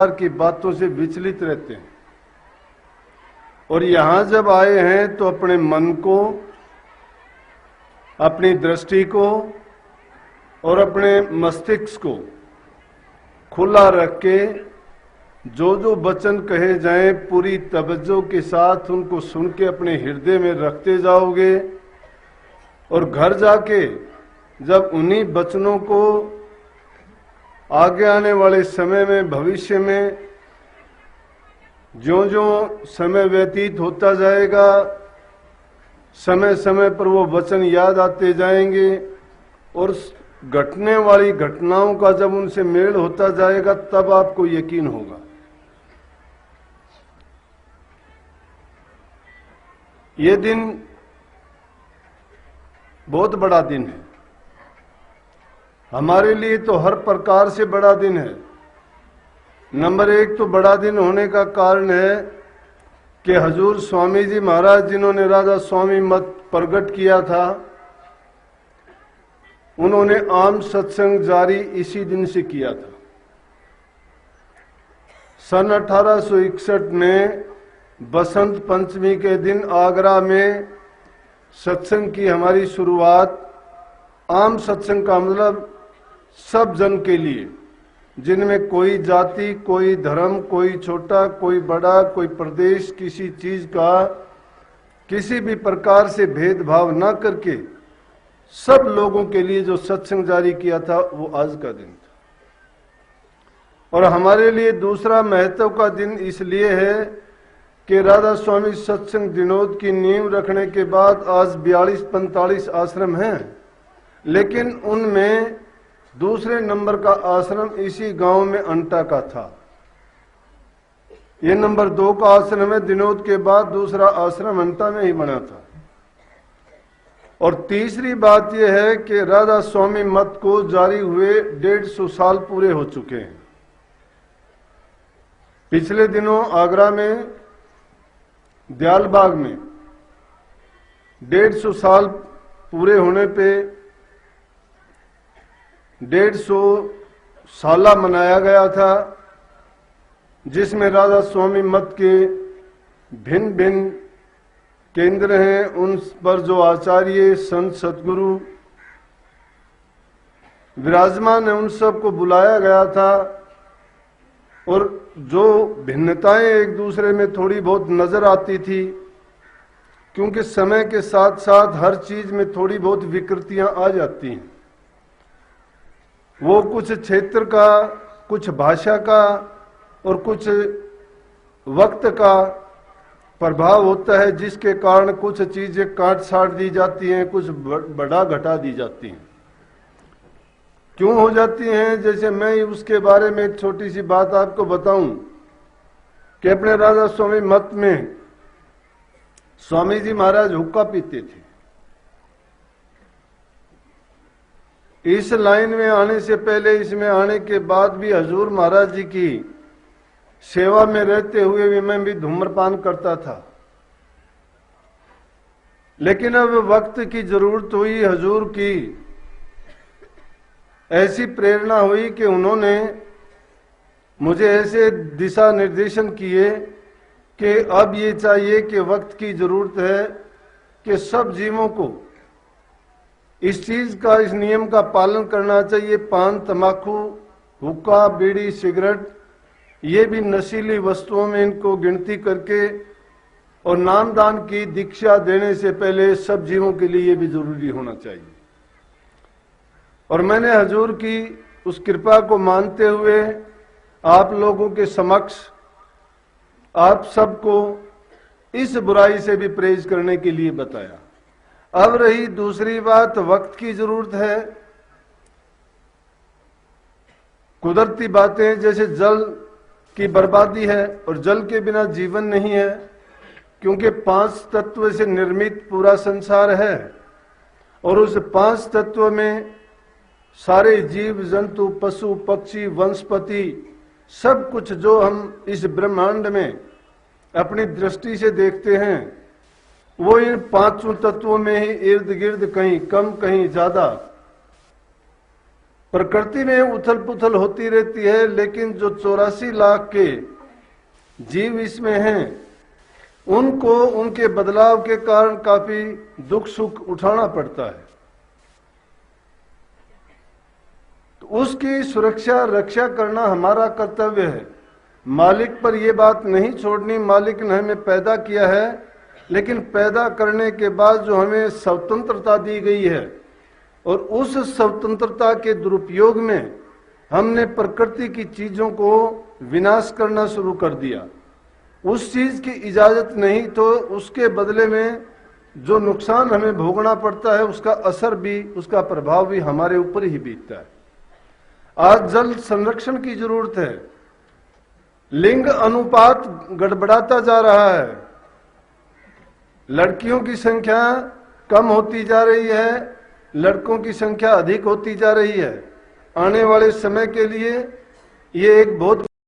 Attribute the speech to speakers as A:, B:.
A: की बातों से विचलित रहते हैं और यहां जब आए हैं तो अपने मन को, अपनी दृष्टि को और अपने मस्तिष्क को खुला रख के जो जो वचन कहे जाएं पूरी तवज्जो के साथ उनको सुन के अपने हृदय में रखते जाओगे और घर जाके जब उन्हीं वचनों को आगे आने वाले समय में, भविष्य में ज्यों-ज्यों समय व्यतीत होता जाएगा, समय समय पर वो वचन याद आते जाएंगे और घटने वाली घटनाओं का जब उनसे मेल होता जाएगा तब आपको यकीन होगा। ये दिन बहुत बड़ा दिन है, हमारे लिए तो हर प्रकार से बड़ा दिन है। नंबर एक तो बड़ा दिन होने का कारण है कि हजूर स्वामी जी महाराज जिन्होंने राधा स्वामी मत प्रकट किया था, उन्होंने आम सत्संग जारी इसी दिन से किया था। सन 1861 में बसंत पंचमी के दिन आगरा में सत्संग की हमारी शुरुआत, आम सत्संग का मतलब सब जन के लिए, जिनमें कोई जाति, कोई धर्म, कोई छोटा, कोई बड़ा, कोई प्रदेश, किसी चीज का किसी भी प्रकार से भेदभाव न करके सब लोगों के लिए जो सत्संग जारी किया था वो आज का दिन था। और हमारे लिए दूसरा महत्व का दिन इसलिए है कि राधा स्वामी सत्संग दिनोद की नींव रखने के बाद आज 42-45 आश्रम हैं, लेकिन उनमें दूसरे नंबर का आश्रम इसी गांव में अंटा का था। ये नंबर 2 का आश्रम है, दिनोद के बाद दूसरा आश्रम अंटा में ही बना था। और तीसरी बात यह है कि राधा स्वामी मत को जारी हुए 150 साल पूरे हो चुके हैं। पिछले दिनों आगरा में दयालबाग में 150 साल पूरे होने पे 150 साला मनाया गया था, जिसमें राधा स्वामी मत के भिन्न भिन्न केंद्र हैं, उन पर जो आचार्य, संत, सतगुरु विराजमान है, उन सबको बुलाया गया था। और जो भिन्नताएं एक दूसरे में थोड़ी बहुत नजर आती थी, क्योंकि समय के साथ साथ हर चीज में थोड़ी बहुत विकृतियां आ जाती हैं, वो कुछ क्षेत्र का, कुछ भाषा का और कुछ वक्त का प्रभाव होता है, जिसके कारण कुछ चीजें काट छाट दी जाती हैं, कुछ बढ़ा घटा दी जाती हैं। क्यों हो जाती हैं? जैसे मैं उसके बारे में एक छोटी सी बात आपको बताऊं कि अपने राधा स्वामी मत में स्वामी जी महाराज हुक्का पीते थे। इस लाइन में आने से पहले, इसमें आने के बाद भी हजूर महाराज जी की सेवा में रहते हुए भी मैं भी धूम्रपान करता था। लेकिन अब वक्त की जरूरत हुई, हजूर की ऐसी प्रेरणा हुई कि उन्होंने मुझे ऐसे दिशा निर्देशन किए कि अब ये चाहिए कि वक्त की जरूरत है कि सब जीवों को इस चीज का, इस नियम का पालन करना चाहिए। पान, तंबाकू, हुक्का, बीड़ी, सिगरेट, ये भी नशीली वस्तुओं में इनको गिनती करके और नामदान की दीक्षा देने से पहले सब जीवों के लिए ये भी जरूरी होना चाहिए। और मैंने हजूर की उस कृपा को मानते हुए आप लोगों के समक्ष आप सबको इस बुराई से भी परहेज करने के लिए बताया। अब रही दूसरी बात, वक्त की जरूरत है। कुदरती बातें जैसे जल की बर्बादी है और जल के बिना जीवन नहीं है, क्योंकि 5 तत्व से निर्मित पूरा संसार है और उस 5 तत्व में सारे जीव जंतु, पशु, पक्षी, वनस्पति, सब कुछ जो हम इस ब्रह्मांड में अपनी दृष्टि से देखते हैं, वो इन 5 तत्वों में ही इर्द गिर्द कहीं कम कहीं ज्यादा प्रकृति में उथल पुथल होती रहती है, लेकिन जो 84 लाख के जीव इसमें हैं, उनको उनके बदलाव के कारण काफी दुख सुख उठाना पड़ता है। तो उसकी सुरक्षा रक्षा करना हमारा कर्तव्य है। मालिक पर यह बात नहीं छोड़नी, मालिक ने हमें पैदा किया है, लेकिन पैदा करने के बाद जो हमें स्वतंत्रता दी गई है और उस स्वतंत्रता के दुरुपयोग में हमने प्रकृति की चीजों को विनाश करना शुरू कर दिया। उस चीज की इजाजत नहीं, तो उसके बदले में जो नुकसान हमें भोगना पड़ता है, उसका असर भी, उसका प्रभाव भी हमारे ऊपर ही बीतता है। आज जल संरक्षण की जरूरत है। लिंग अनुपात गड़बड़ाता जा रहा है, लड़कियों की संख्या कम होती जा रही है, लड़कों की संख्या अधिक होती जा रही है। आने वाले समय के लिए ये एक बहुत